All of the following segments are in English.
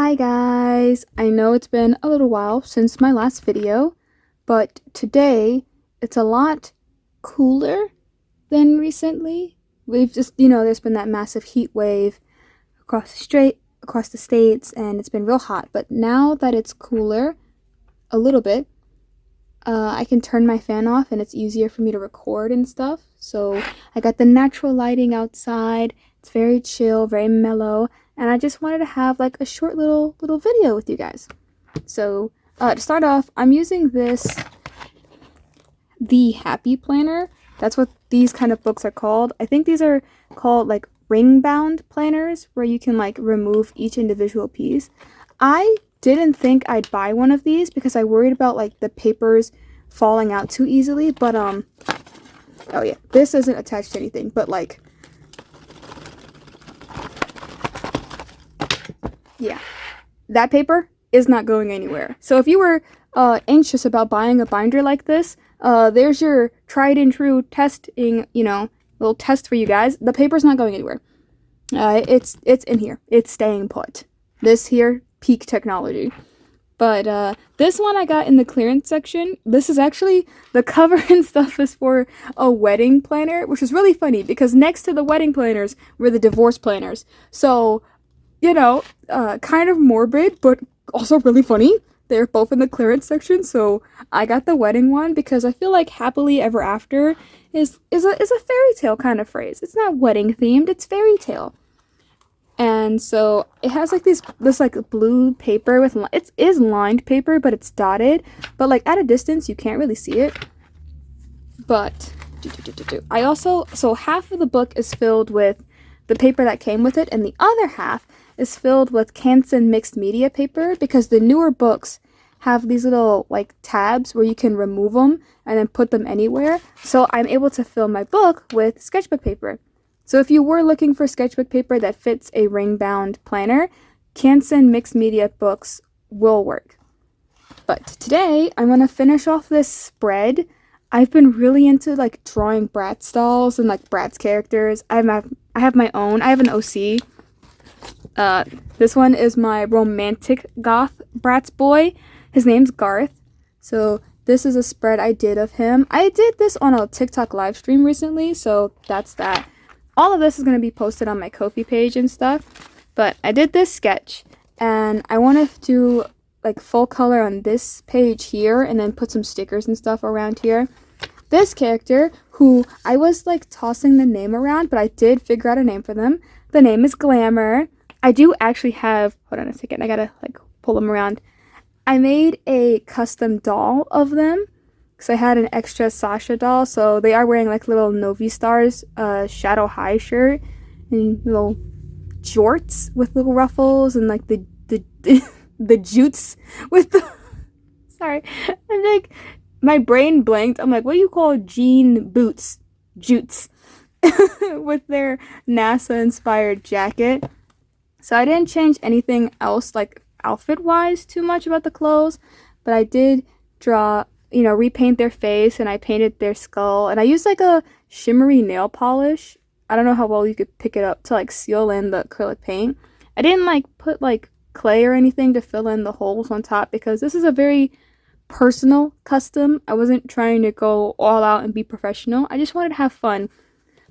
Hi guys! I know it's been a little while since my last video, but today it's a lot cooler than recently. We've just, there's been that massive heat wave across the states, and it's been real hot. But now that it's cooler a little bit, I can turn my fan off and it's easier for me to record and stuff. So I got the natural lighting outside. It's very chill, very mellow, and I just wanted to have like a short little video with you guys. So to start off, I'm using the Happy Planner. That's what these kind of books are called. I think these are called like ring bound planners, where you can like remove each individual piece. I didn't think I'd buy one of these because I worried about like the papers falling out too easily, but oh yeah, this isn't attached to anything, but like, yeah, that paper is not going anywhere. So if you were anxious about buying a binder like this, there's your tried and true testing, little test for you guys. The paper's not going anywhere. It's in here. It's staying put. This here, peak technology. But this one I got in the clearance section. This is actually, the cover and stuff is for a wedding planner, which is really funny because next to the wedding planners were the divorce planners. So, kind of morbid, but also really funny. They're both in the clearance section, so I got the wedding one because I feel like happily ever after is a fairy tale kind of phrase. It's not wedding themed, it's fairy tale. And so it has like this like blue paper with it is lined paper, but it's dotted. But like at a distance, you can't really see it. But I also, so half of the book is filled with the paper that came with it, and the other half is filled with Canson mixed media paper, because the newer books have these little like tabs where you can remove them and then put them anywhere. So I'm able to fill my book with sketchbook paper. So if you were looking for sketchbook paper that fits a ring-bound planner, Canson mixed media books will work. But today, I'm going to finish off this spread. I've been really into like drawing Bratz dolls and like Bratz characters. I have my own. I have an OC. This one is my romantic goth Bratz boy. His name's Garth. So this is a spread I did of him. I did this on a TikTok live stream recently, so that's that. All of this is going to be posted on my Ko-fi page and stuff, but I did this sketch, and I want to do like full color on this page here, and then put some stickers and stuff around here. This character, who I was like tossing the name around, but I did figure out a name for them. The name is Glamour. I do actually have, hold on a second, I gotta like pull them around. I made a custom doll of them, because I had an extra Sasha doll, so they are wearing like little Novi Stars Shadow High shirt and little jorts with little ruffles and like the jutes with the sorry, I'm like, my brain blanked. I'm like, what do you call jean boots? Jutes. With their NASA inspired jacket. So I didn't change anything else like outfit wise too much about the clothes, but I did draw, repaint their face, and I painted their skull, and I used like a shimmery nail polish. I don't know how well you could pick it up to like seal in the acrylic paint. I didn't like put like clay or anything to fill in the holes on top because this is a very personal custom. I wasn't trying to go all out and be professional. I just wanted to have fun.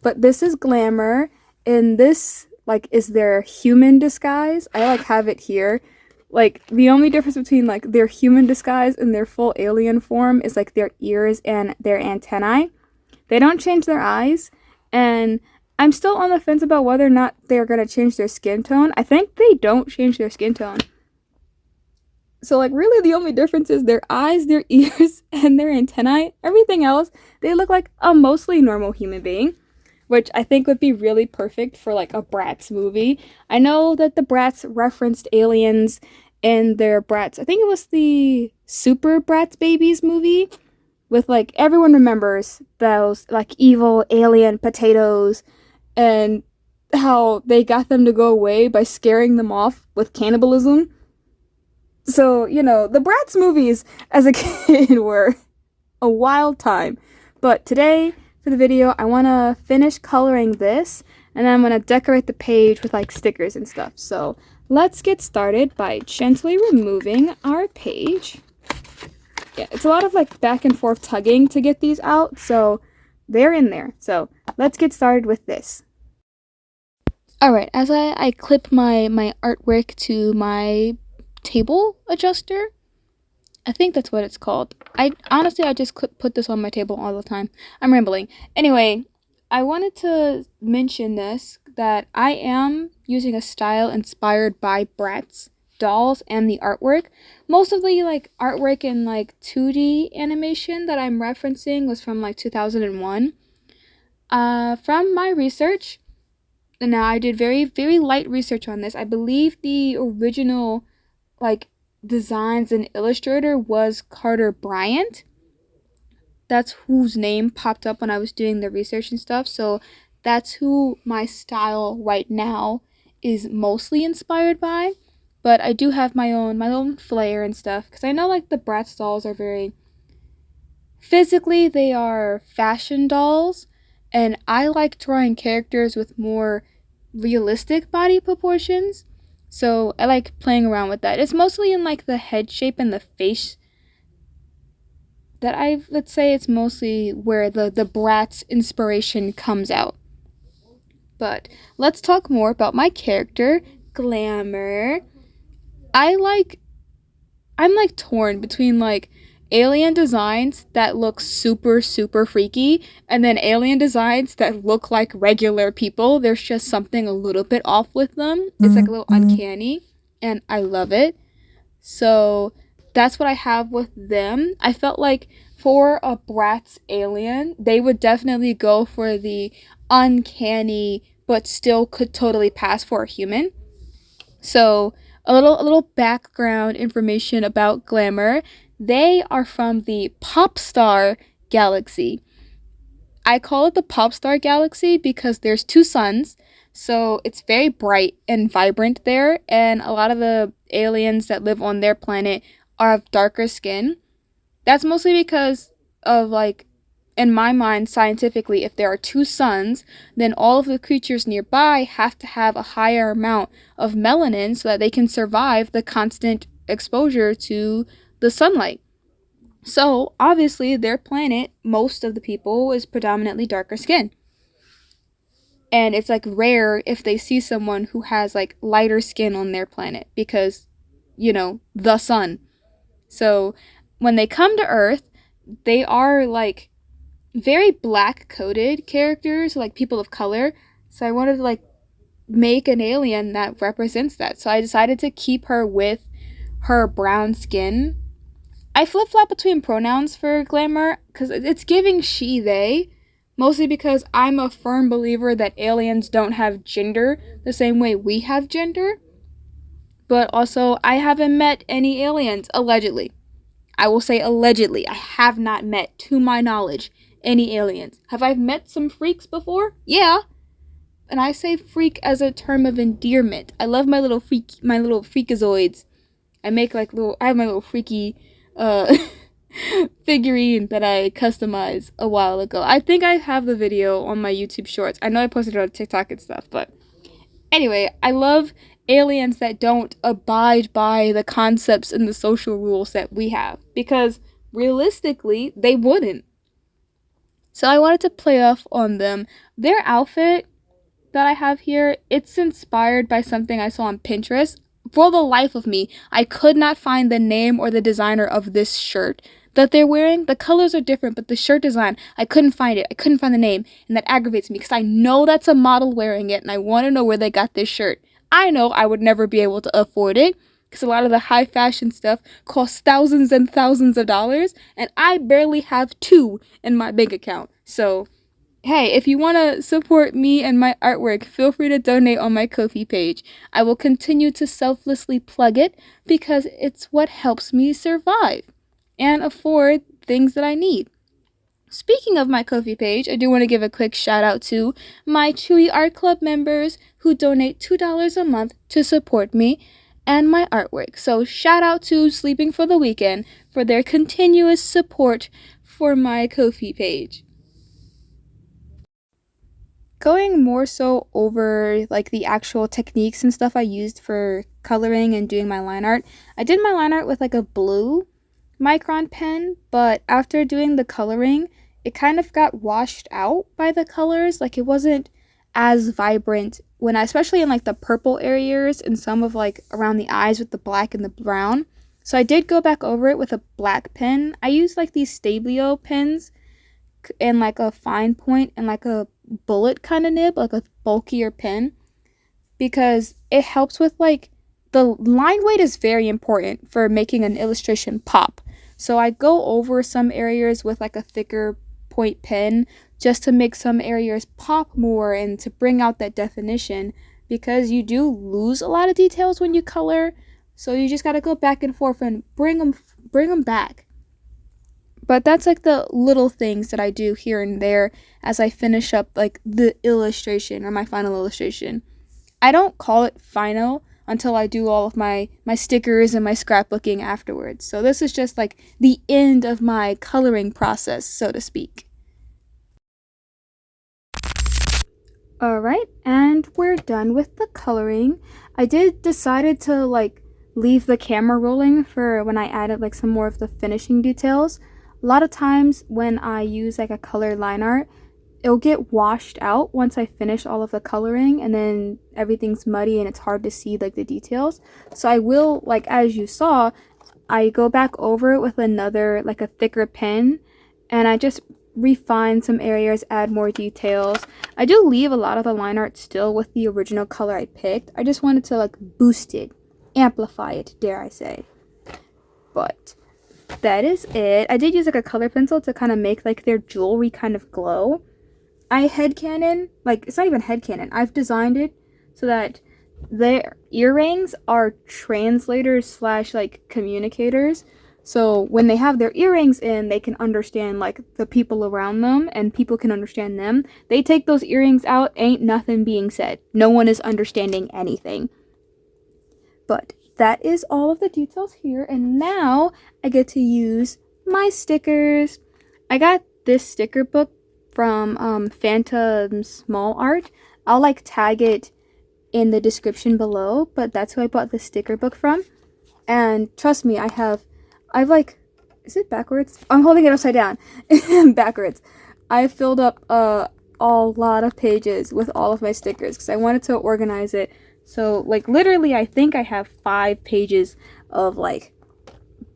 But this is Glamour, and this like is their human disguise. I like have it here. Like, the only difference between, like, their human disguise and their full alien form is, like, their ears and their antennae. They don't change their eyes, and I'm still on the fence about whether or not they're going to change their skin tone. I think they don't change their skin tone. So, like, really the only difference is their eyes, their ears, and their antennae. Everything else, they look like a mostly normal human being, which I think would be really perfect for, like, a Bratz movie. I know that the Bratz referenced aliens in their Bratz, I think it was the Super Bratz Babies movie, with, like, everyone remembers those, like, evil alien potatoes, and how they got them to go away by scaring them off with cannibalism. So, the Bratz movies as a kid were a wild time. But today, for the video, I want to finish coloring this, and then I'm going to decorate the page with like stickers and stuff. So let's get started by gently removing our page. Yeah, it's a lot of like back and forth tugging to get these out, so they're in there. So let's get started with this. Alright, as I clip my artwork to my table adjuster, I think that's what it's called. I just put this on my table all the time. I'm rambling. Anyway, I wanted to mention this, that I am using a style inspired by Bratz dolls and the artwork. Most of the like artwork and like 2D animation that I'm referencing was from like 2001. From my research, and now I did very, very light research on this. I believe the original like designs and illustrator was Carter Bryant. That's whose name popped up when I was doing the research and stuff. So that's who my style right now is mostly inspired by. But I do have my own flair and stuff, because I know like the Bratz dolls are very physically, they are fashion dolls, and I like drawing characters with more realistic body proportions. So I like playing around with that. It's mostly in like the head shape and the face that let's say it's mostly where the Bratz inspiration comes out. But let's talk more about my character, Glamour. I'm like torn between like alien designs that look super, super freaky, and then alien designs that look like regular people. There's just something a little bit off with them. It's like a little uncanny, and I love it. So that's what I have with them. I felt like for a Bratz alien, they would definitely go for the uncanny, but still could totally pass for a human. So a little background information about Glamour. They are from the pop star galaxy. I call it the pop star galaxy because there's two suns, so it's very bright and vibrant there, and a lot of the aliens that live on their planet are of darker skin. That's mostly because of like, in my mind, scientifically, if there are two suns, then all of the creatures nearby have to have a higher amount of melanin so that they can survive the constant exposure to the sunlight. So, obviously, their planet, most of the people, is predominantly darker skin. And it's like rare if they see someone who has like lighter skin on their planet because, the sun. So, when they come to Earth, they are like very black coded characters, like people of color. So I wanted to like make an alien that represents that. So I decided to keep her with her brown skin. I flip flop between pronouns for Glamour because it's giving she, they, mostly because I'm a firm believer that aliens don't have gender the same way we have gender. But also, I haven't met any aliens, allegedly. I will say allegedly. I have not met, to my knowledge, any aliens. Have I met some freaks before? Yeah. And I say freak as a term of endearment. I love my little freakazoids. I have my little freaky figurine that I customized a while ago. I think I have the video on my YouTube shorts. I know I posted it on TikTok and stuff, but anyway, I love aliens that don't abide by the concepts and the social rules that we have, because realistically, they wouldn't. So I wanted to play off on them. Their outfit that I have here, it's inspired by something I saw on Pinterest. For the life of me, I could not find the name or the designer of this shirt that they're wearing. The colors are different, but the shirt design, I couldn't find it. I couldn't find the name, and that aggravates me because I know that's a model wearing it, and I want to know where they got this shirt. I know I would never be able to afford it because a lot of the high fashion stuff costs thousands and thousands of dollars, and I barely have two in my bank account. So hey, if you want to support me and my artwork, feel free to donate on my Ko-fi page. I will continue to selflessly plug it because it's what helps me survive and afford things that I need. Speaking of my Ko-fi page, I do want to give a quick shout out to my Chewy Art Club members who donate $2 a month to support me and my artwork. So shout out to Sleeping for the Weekend for their continuous support for my Ko-fi page. going more so over like the actual techniques and stuff I used for coloring and doing my line art. I did my line art with like a blue micron pen, but after doing the coloring, it kind of got washed out by the colors. Like it wasn't as vibrant when I, especially in like the purple areas and some of like around the eyes with the black and the brown. So I did go back over it with a black pen. I used like these Stabilo pens and like a fine point and like a bullet kind of nib, like a bulkier pen, because it helps with like the line weight is very important for making an illustration pop. So I go over some areas with like a thicker point pen just to make some areas pop more and to bring out that definition, because you do lose a lot of details when you color. So you just got to go back and forth and bring them back. But that's like the little things that I do here and there as I finish up like the illustration or my final illustration. I don't call it final until I do all of my stickers and my scrapbooking afterwards. So this is just like the end of my coloring process, so to speak. Alright, and we're done with the coloring. I decided to like leave the camera rolling for when I added like some more of the finishing details. A lot of times when I use like a color line art, it'll get washed out once I finish all of the coloring, and then everything's muddy and it's hard to see like the details. So I will, like as you saw, I go back over it with another like a thicker pen, and I just refine some areas, add more details. I do leave a lot of the line art still with the original color I picked. I just wanted to like boost it, amplify it, dare I say. But that is it. I did use like a color pencil to kind of make like their jewelry kind of glow. I headcanon, like it's not even headcanon, I've designed it so that their earrings are translators slash like communicators. So when they have their earrings in, they can understand like the people around them and people can understand them. They take those earrings out, ain't nothing being said. No one is understanding anything. But that is all of the details here, and now I get to use my stickers. I got this sticker book from Phantom Small Art. I'll like tag it in the description below, but that's who I bought the sticker book from. And trust me, I've like, is it backwards? I'm holding it upside down. Backwards. I filled up a lot of pages with all of my stickers because I wanted to organize it. So, like, literally, I think I have 5 pages of, like,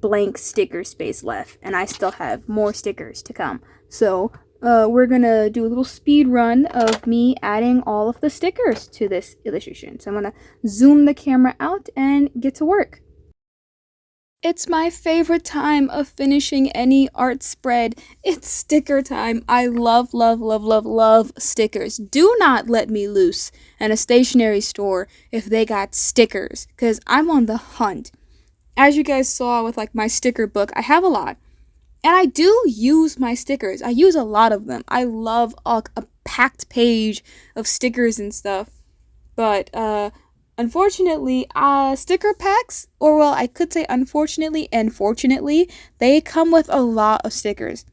blank sticker space left. And I still have more stickers to come. So, we're gonna do a little speed run of me adding all of the stickers to this illustration. So, I'm gonna zoom the camera out and get to work. It's my favorite time of finishing any art spread. It's sticker time. I love, love, love, love, love stickers. Do not let me loose at a stationery store if they got stickers, because I'm on the hunt. As you guys saw with like my sticker book, I have a lot. And I do use my stickers. I use a lot of them. I love a packed page of stickers and stuff. But, unfortunately, sticker packs, or well, I could say unfortunately and fortunately, they come with a lot of stickers.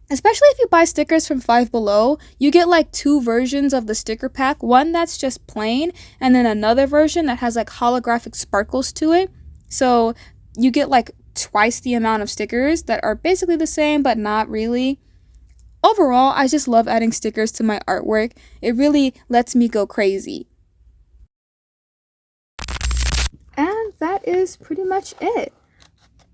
Especially if you buy stickers from Five Below, you get like 2 versions of the sticker pack. One that's just plain, and then another version that has like holographic sparkles to it. So you get like twice the amount of stickers that are basically the same, but not really. Overall, I just love adding stickers to my artwork. It really lets me go crazy. And that is pretty much it.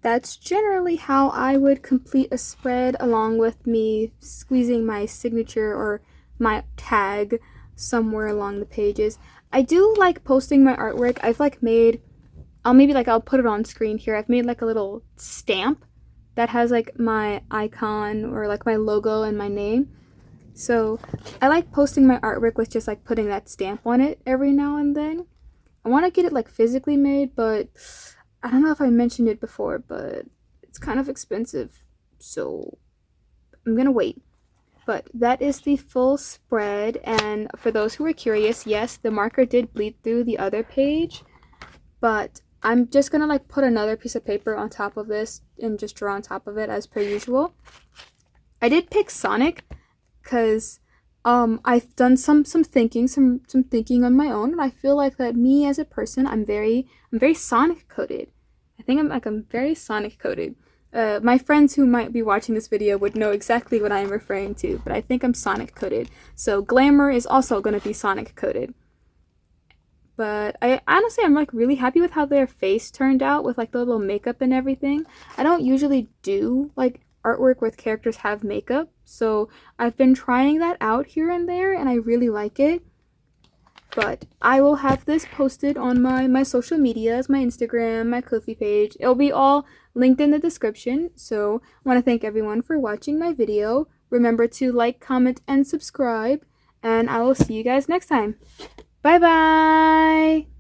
That's generally how I would complete a spread, along with me squeezing my signature or my tag somewhere along the pages. I do like posting my artwork. I've like made, I'll put it on screen here. I've made like a little stamp that has like my icon or like my logo and my name. So I like posting my artwork with just like putting that stamp on it every now and then. I want to get it like physically made, but I don't know if I mentioned it before, but it's kind of expensive, so I'm gonna wait. But that is the full spread, and for those who are curious, yes, the marker did bleed through the other page, but I'm just gonna like put another piece of paper on top of this and just draw on top of it as per usual. I did pick Sonic because I've done some thinking on my own, and I feel like that me as a person, I'm very Sonic coded. I think I'm very Sonic coded. My friends who might be watching this video would know exactly what I am referring to, but I think I'm Sonic coded. So glamour is also gonna be Sonic coded. But I honestly, I'm like really happy with how their face turned out with like the little makeup and everything. I don't usually do like artwork with characters have makeup, so I've been trying that out here and there, and I really like it. But I will have this posted on my social medias, my Instagram, my Ko-fi page. It'll be all linked in the description. So I want to thank everyone for watching my video. Remember to like, comment, and subscribe, and I will see you guys next time. Bye bye!